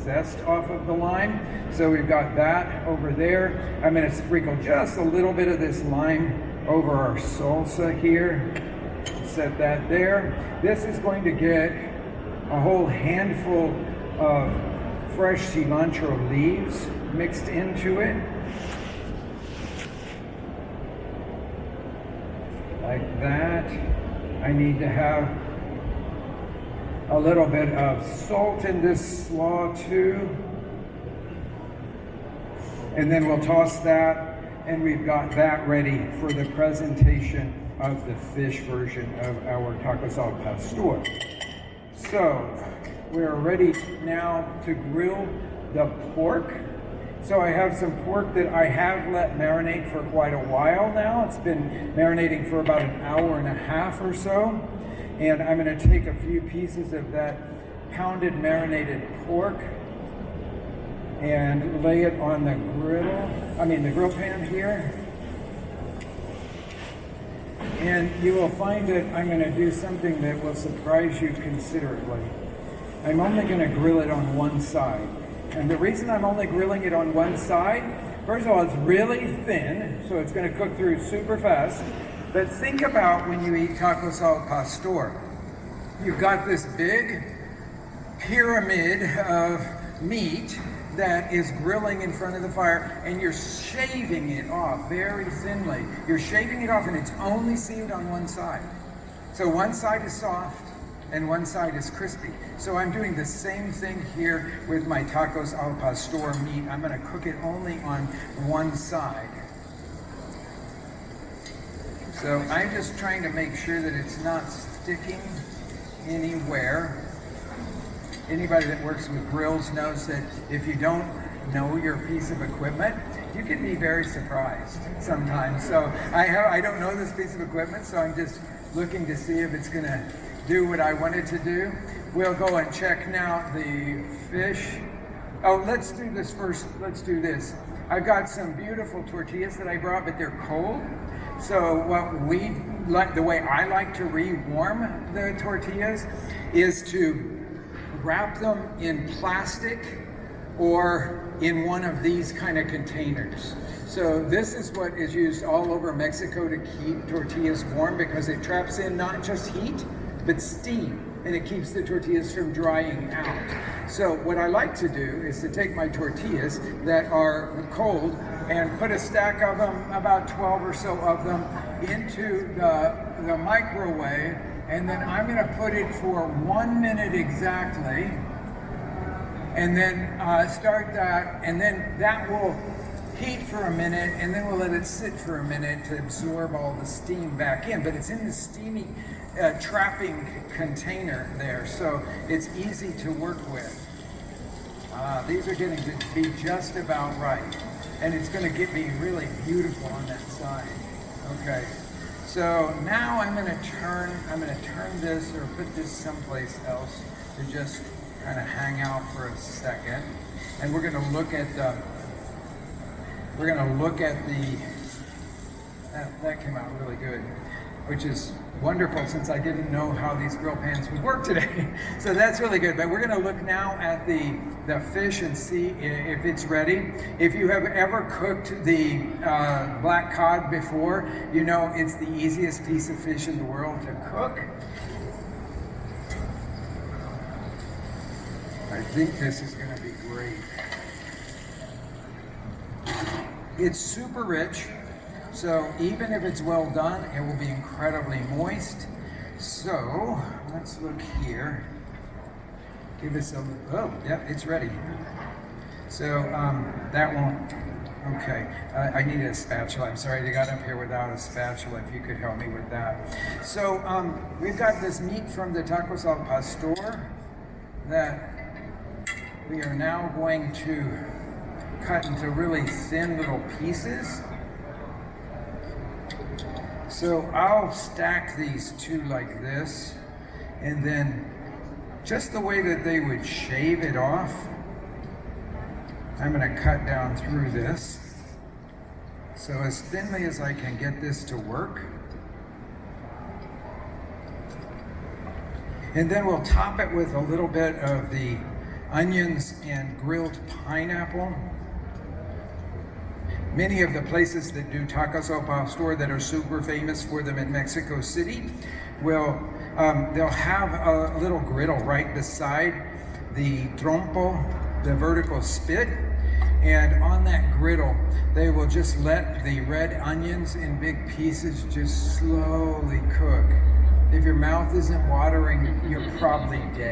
zest off of the lime. So we've got that over there. I'm going to sprinkle just a little bit of this lime over our salsa here. Set that there. This is going to get a whole handful of fresh cilantro leaves mixed into it. Like that. I need to have a little bit of salt in this slaw too. And then we'll toss that, and we've got that ready for the presentation of the fish version of our tacos al pastor. So we're ready now to grill the pork. So I have some pork that I have let marinate for quite a while now. It's been marinating for about an hour and a half or so. And I'm going to take a few pieces of that pounded marinated pork and lay it on the grill pan here. And you will find that I'm going to do something that will surprise you considerably. I'm only going to grill it on one side. And the reason I'm only grilling it on one side, first of all, it's really thin, so it's going to cook through super fast. But think about when you eat tacos al pastor. You've got this big pyramid of meat that is grilling in front of the fire, and you're shaving it off very thinly. You're shaving it off, and it's only seared on one side. So one side is soft, and one side is crispy. So I'm doing the same thing here with my tacos al pastor meat. I'm going to cook it only on one side. So I'm just trying to make sure that it's not sticking anywhere. Anybody that works with grills knows that if you don't know your piece of equipment, you can be very surprised sometimes. So I don't know this piece of equipment, so I'm just looking to see if it's going to do what I wanted to do. We'll go and check now the fish. Oh, let's do this first. Let's do this. I've got some beautiful tortillas that I brought, but they're cold. So what we like, the way I like to re-warm the tortillas is to wrap them in plastic or in one of these kind of containers. So this is what is used all over Mexico to keep tortillas warm, because it traps in not just heat, but steam, and it keeps the tortillas from drying out. So what I like to do is to take my tortillas that are cold and put a stack of them, about 12 or so of them, into the microwave, and then I'm going to put it for 1 minute exactly, and then start that, and then that will heat for a minute, and then we'll let it sit for a minute to absorb all the steam back in. But it's in the steamy trapping container there, so it's easy to work with. These are getting to be just about right, and it's going to get me really beautiful on that side. Okay, so now I'm going to turn this, or put this someplace else to just kind of hang out for a second, and we're going to look at the. That came out really good, which is wonderful since I didn't know how these grill pans would work today. So that's really good. But we're going to look now at the fish and see if it's ready. If you have ever cooked the black cod before, you know it's the easiest piece of fish in the world to cook. I think this is going to be great. It's super rich, so even if it's well done, it will be incredibly moist. So let's look here. Give this a look. Oh, yeah, it's ready. So that won't. Okay, I needed a spatula. I'm sorry I got up here without a spatula. If you could help me with that. So we've got this meat from the tacos al pastor that we are now going to cut into really thin little pieces. So I'll stack these two like this, and then just the way that they would shave it off, I'm going to cut down through this. So as thinly as I can get this to work. And then we'll top it with a little bit of the onions and grilled pineapple. Many of the places that do tacos al pastor that are super famous for them in Mexico City will they'll have a little griddle right beside the trompo, the vertical spit, and on that griddle they will just let the red onions in big pieces just slowly cook. If your mouth isn't watering, you're probably dead.